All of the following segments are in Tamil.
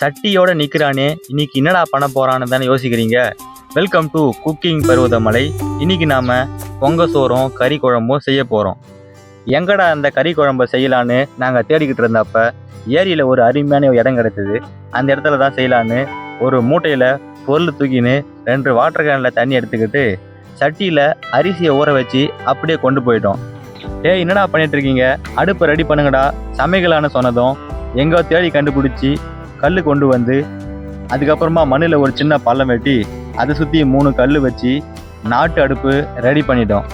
சட்டியோட நிற்கிறானே இன்னைக்கு என்னடா பண்ண போறான்னு தானே யோசிக்கிறீங்க. Welcome to cooking Parvathamalai. இன்னைக்கு நாம பொங்க சோறும் கறி குழம்பும் செய்ய போகிறோம். எங்கடா அந்த கறி குழம்பை செய்யலான்னு நாங்கள் தேடிக்கிட்டு இருந்தப்ப ஏரியில் ஒரு அருமையான இடம் கிடைச்சது. அந்த இடத்துல தான் செய்யலான்னு ஒரு மூட்டையில் பொருள் தூக்கின்னு 2 வாட்டர் கேனில் தண்ணி எடுத்துக்கிட்டு சட்டியில் அரிசியை ஊற வச்சு அப்படியே கொண்டு போயிட்டோம். என்னடா பண்ணிட்டு இருக்கீங்க, அடுப்பை ரெடி பண்ணுங்கடா சமைக்கலான்னு சொன்னதும் எங்கோ தேடி கண்டுபிடிச்சி கல் கொண்டு வந்து அதுக்கப்புறமா மண்ணில் ஒரு சின்ன பள்ளம் வெட்டி அதை சுற்றி 3 கல் வச்சு நாட்டு அடுப்பு ரெடி பண்ணிட்டோம்.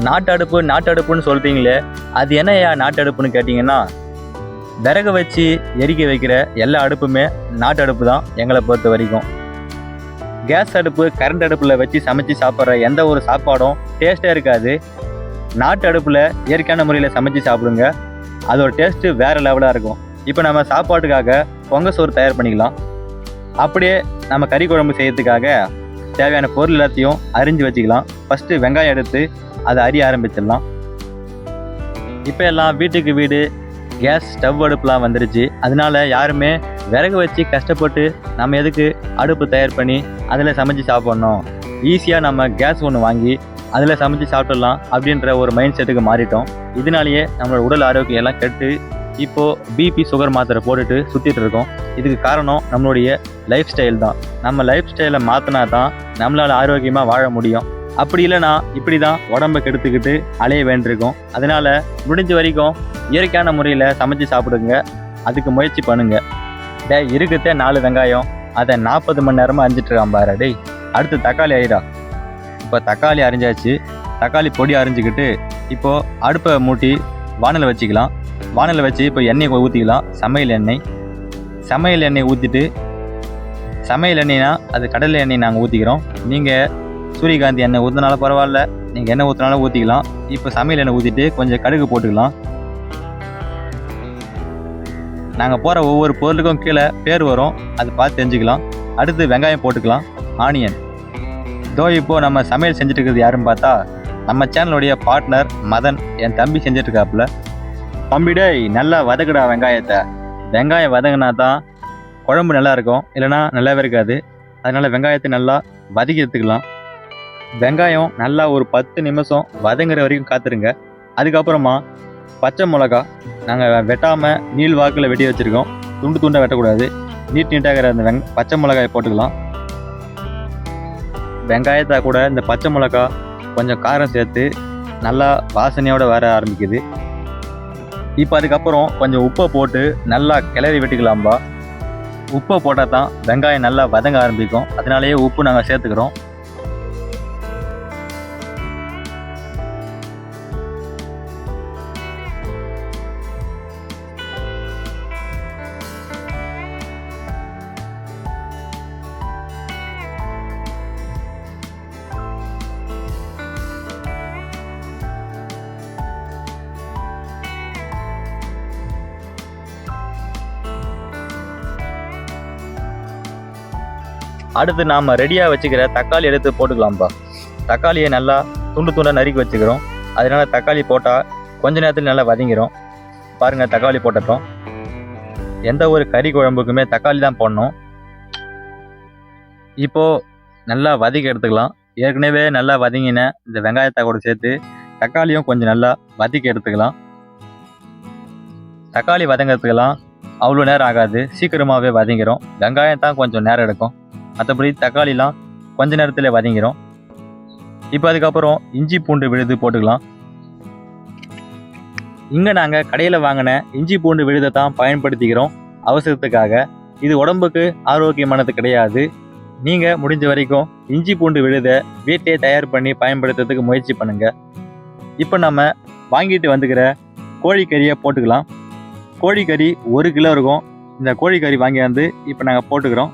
நாட்டு அடுப்புன்னு சொல்கிறீங்களே, அது என்னையா நாட்டு அடுப்புன்னு கேட்டிங்கன்னா, விறகு வச்சு எரிக்க வைக்கிற எல்லா அடுப்புமே நாட்டு அடுப்பு தான் எங்களை பொறுத்த வரைக்கும். கேஸ் அடுப்பு கரண்ட் அடுப்பில் வச்சு சமைச்சு சாப்பிட்ற எந்த ஒரு சாப்பாடும் டேஸ்ட்டாக இருக்காது. நாட்டு அடுப்பில் இயற்கையான முறையில் சமைச்சு சாப்பிடுங்க, அதோட டேஸ்ட்டு வேறு லெவலாக இருக்கும். இப்போ நம்ம சாப்பாட்டுக்காக பொங்க சோறு தயார் பண்ணிக்கலாம். அப்படியே நம்ம கறி குழம்பு செய்யறதுக்காக தேவையான பொருள் எல்லாத்தையும் அரிஞ்சு வச்சுக்கலாம். ஃபஸ்ட்டு வெங்காயம் எடுத்து அதை அரிய ஆரம்பிச்சிடலாம். இப்போ எல்லாம் வீட்டுக்கு வீடு கேஸ் ஸ்டவ் அடுப்புலாம் வந்துருச்சு. அதனால யாருமே விறகு வச்சு கஷ்டப்பட்டு நம்ம எதுக்கு அடுப்பு தயார் பண்ணி அதில் சமைச்சு சாப்பிட்ணும், ஈஸியாக நம்ம கேஸ் ஒன்று வாங்கி அதில் சமைச்சு சாப்பிட்றலாம் அப்படின்ற ஒரு மைண்ட் செட்டுக்கு மாறிட்டோம். இதனாலேயே நம்மளோட உடல் ஆரோக்கியம் எல்லாம் கெட்டு இப்போது பிபி சுகர் மாத்திரை போட்டுட்டு சுற்றிட்டு இருக்கோம். இதுக்கு காரணம் நம்மளுடைய லைஃப் ஸ்டைல் தான். நம்ம லைஃப் ஸ்டைலை மாற்றினா தான் நம்மளால் ஆரோக்கியமாக வாழ முடியும். அப்படி இல்லைனா இப்படி தான் உடம்பை கெடுத்துக்கிட்டு அலைய வேண்டியிருக்கும். அதனால் முடிஞ்ச வரைக்கும் இயற்கையான முறையில் சமைச்சு சாப்பிடுங்க, அதுக்கு முயற்சி பண்ணுங்க. இருக்குதே 4 வெங்காயம், அதை 40 மணி நேரமாக அரிஞ்சிட்ருக்கான் பாரு. அடுத்து தக்காளி அரிடா. இப்போ தக்காளி அரிஞ்சாச்சு. தக்காளி பொடி அரிஞ்சிக்கிட்டு இப்போது அடுப்பை மூட்டி வானலை வச்சுக்கலாம். வானலை வச்சு இப்போ எண்ணெய் ஊற்றிக்கலாம். சமையல் எண்ணெய் ஊற்றிட்டு, சமையல் எண்ணெய்னா அது கடலை எண்ணெய் நாங்கள் ஊற்றிக்கிறோம். நீங்கள் சூரியகாந்தி எண்ணெய் ஊற்றினாலும் பரவாயில்ல, நீங்கள் எண்ணெய் ஊற்றினாலும் ஊற்றிக்கலாம். இப்போ சமையல் எண்ணெய் ஊற்றிட்டு கொஞ்சம் கடுகு போட்டுக்கலாம். நாங்கள் போகிற ஒவ்வொரு பொருளுக்கும் கீழே பேர் வரும், அது பார்த்து தெரிஞ்சுக்கலாம். அடுத்து வெங்காயம் போட்டுக்கலாம், ஆனியன். இப்போது நம்ம சமையல் செஞ்சுட்டு இருக்கிறது யாருன்னு பார்த்தா நம்ம சேனலுடைய பார்ட்னர் மதன், என் தம்பி செஞ்சிட்ருக்காப்புல. தம்பிடே நல்லா வதக்குடா வெங்காயத்தை. வெங்காயம் வதங்கினா தான் குழம்பு நல்லா இருக்கும், இல்லைனா நல்லாவே இருக்காது. அதனால் வெங்காயத்தை நல்லா வதக்கி எடுத்துக்கலாம். வெங்காயம் நல்லா ஒரு 10 நிமிஷம் வதங்குற வரைக்கும் காத்துருங்க. அதுக்கப்புறமா பச்சை மிளகா நாங்கள் வெட்டாமல் நீள் வாக்கில் வெட்டி வச்சுருக்கோம். துண்டாக வெட்டக்கூடாது, நீட்டாகிற அந்த பச்சை மிளகாயை போட்டுக்கலாம். வெங்காயத்தை கூட இந்த பச்சை மிளகா கொஞ்சம் காரம் சேர்த்து நல்லா வாசனையோடு வர ஆரம்பிக்குது. இப்போ அதுக்கப்புறம் கொஞ்சம் உப்பை போட்டு நல்லா கிளறி வெட்டிக்கலாம்பா. உப்பை போட்டால் தான் வெங்காயம் நல்லா வதங்க ஆரம்பிக்கும். அதனாலேயே உப்பு நாங்கள் சேர்த்துக்கிறோம். அடுத்து நாம் ரெடியாக வச்சுக்கிற தக்காளி எடுத்து போட்டுக்கலாம்ப்பா. தக்காளியை நல்லா துண்டாக நறுக்கி வச்சுக்கிறோம். அதனால் தக்காளி போட்டால் கொஞ்ச நேரத்தில் நல்லா வதங்கிடும். பாருங்கள், தக்காளி போட்டுட்டோம். எந்த ஒரு கறி குழம்புக்குமே தக்காளி தான் போடணும். இப்போது நல்லா வதக்கி எடுத்துக்கலாம். ஏற்கனவே நல்லா வதங்கின இந்த வெங்காயத்தை கூட சேர்த்து தக்காளியும் கொஞ்சம் நல்லா வதக்கி எடுத்துக்கலாம். தக்காளி வதங்கிறதுக்கெல்லாம் அவ்வளோ நேரம் ஆகாது, சீக்கிரமாகவே வதங்கிடும். வெங்காயம் தான் கொஞ்சம் நேரம் எடுக்கும், மற்றபடி தக்காளிலாம் கொஞ்ச நேரத்தில் வதங்கிடும். இப்போ அதுக்கப்புறம் இஞ்சி பூண்டு விழுது போட்டுக்கலாம். இங்கே நாங்கள் கடையில் வாங்கின இஞ்சி பூண்டு விழுதை தான் பயன்படுத்திக்கிறோம் அவசரத்துக்காக. இது உடம்புக்கு ஆரோக்கியமானது கிடையாது. நீங்கள் முடிஞ்ச வரைக்கும் இஞ்சி பூண்டு விழுதை வீட்டிலே தயார் பண்ணி பயன்படுத்துறதுக்கு முயற்சி பண்ணுங்கள். இப்போ நம்ம வாங்கிட்டு வந்துக்கிற கோழிக்கறியை போட்டுக்கலாம். கோழிக்கறி 1 கிலோ இருக்கும். இந்த கோழிக்கறி வாங்கி வந்து இப்போ நாங்கள் போட்டுக்கிறோம்.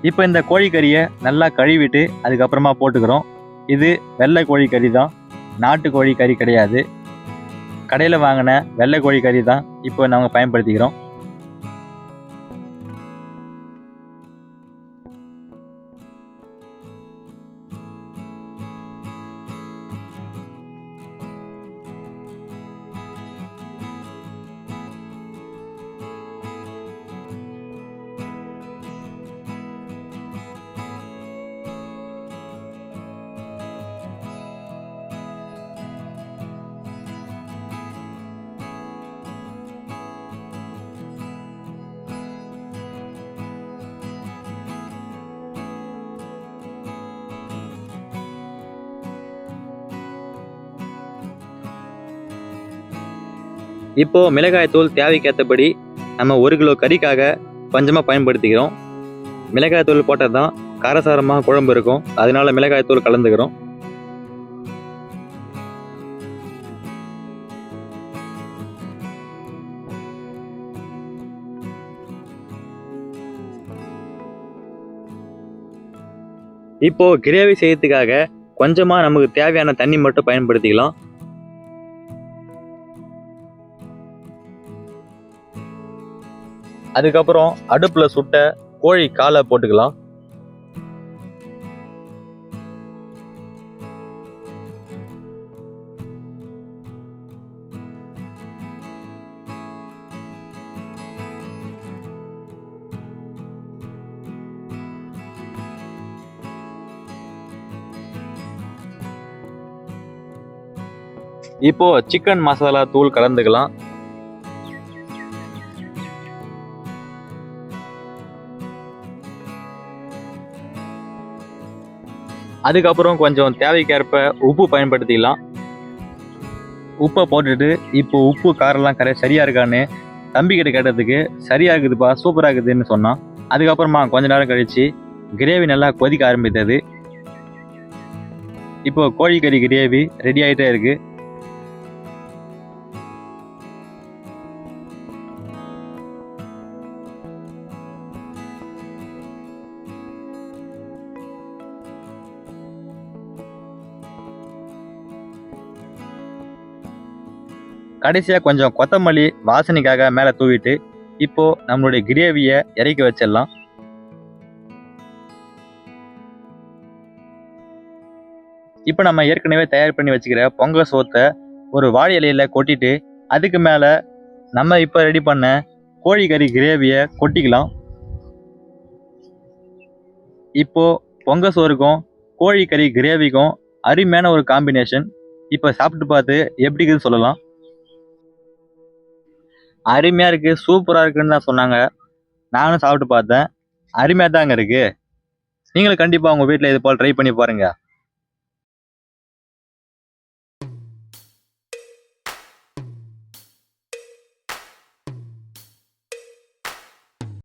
இப்போ இந்த கோழிக்கறியை நல்லா கழுவிட்டு அதுக்கப்புறமா போட்டுக்கிறோம். இது வெள்ளை கோழிக்கறி தான், நாட்டு கோழிக்கறி கிடையாது. கடையில் வாங்கின வெள்ளை கோழிக்கறி தான் இப்போ நாங்கள் பயன்படுத்திக்கிறோம். இப்போ மிளகாய்த்தூள் தேவைக்கேற்றபடி நம்ம 1 கிலோ கறிக்காக கொஞ்சமாக பயன்படுத்திக்கிறோம். மிளகாய்த்தூள் போட்டால் தான் காரசாரமாக குழம்பு இருக்கும், அதனால மிளகாய்த்தூள் கலந்துக்கிறோம். இப்போ கிரேவி செய்யறதுக்காக கொஞ்சமா நமக்கு தேவையான தண்ணி மட்டும் பயன்படுத்திக்கலாம். அதுக்கப்புறம் அடுப்புல சுட்ட கோழி காலை போட்டுக்கலாம். இப்போ சிக்கன் மசாலா தூள் கலந்துக்கலாம். அதுக்கப்புறம் கொஞ்சம் தேவைக்கேற்ப உப்பு பயன்படுத்திக்கலாம். உப்பை போட்டுட்டு இப்போ உப்பு காரெல்லாம் சரியா இருக்கான்னு தம்பிக்கிட்ட கேட்டதுக்கு சரியா இருக்குதுப்பா, சூப்பராக இருக்குதுன்னு சொன்னான். அதுக்கப்புறமா கொஞ்ச நேரம் கழிச்சு கிரேவி நல்லா கொதிக்க ஆரம்பித்தது. இப்போ கோழிக்கறி கிரேவி ரெடி ஆகிட்டே இருக்கு. கடைசியாக கொஞ்சம் கொத்தமல்லி வாசனைக்காக மேலே தூவிட்டு இப்போ நம்மளுடைய கிரேவியை இறக்கி வச்சிடலாம். இப்போ நம்ம ஏற்கனவே தயார் பண்ணி வச்சுக்கிற பொங்கல் சோத்தை ஒரு வாழை இலையில கொட்டிட்டு அதுக்கு மேலே நம்ம இப்போ ரெடி பண்ண கோழிக்கறி கிரேவியை கொட்டிக்கலாம். இப்போ பொங்கல் சோறுக்கும் கோழிக்கறி கிரேவிக்கும் அருமையான ஒரு காம்பினேஷன். இப்போ சாப்பிட்டு பார்த்து எப்படி இருக்குன்னு சொல்லலாம். அருமையாக இருக்குது, சூப்பராக இருக்குன்னு தான் சொன்னாங்க. நானும் சாப்பிட்டு பார்த்தேன், அருமையாக தாங்க இருக்குது. நீங்களும் கண்டிப்பாக உங்கள் வீட்டில் இது போல் ட்ரை பண்ணி பாருங்கள்.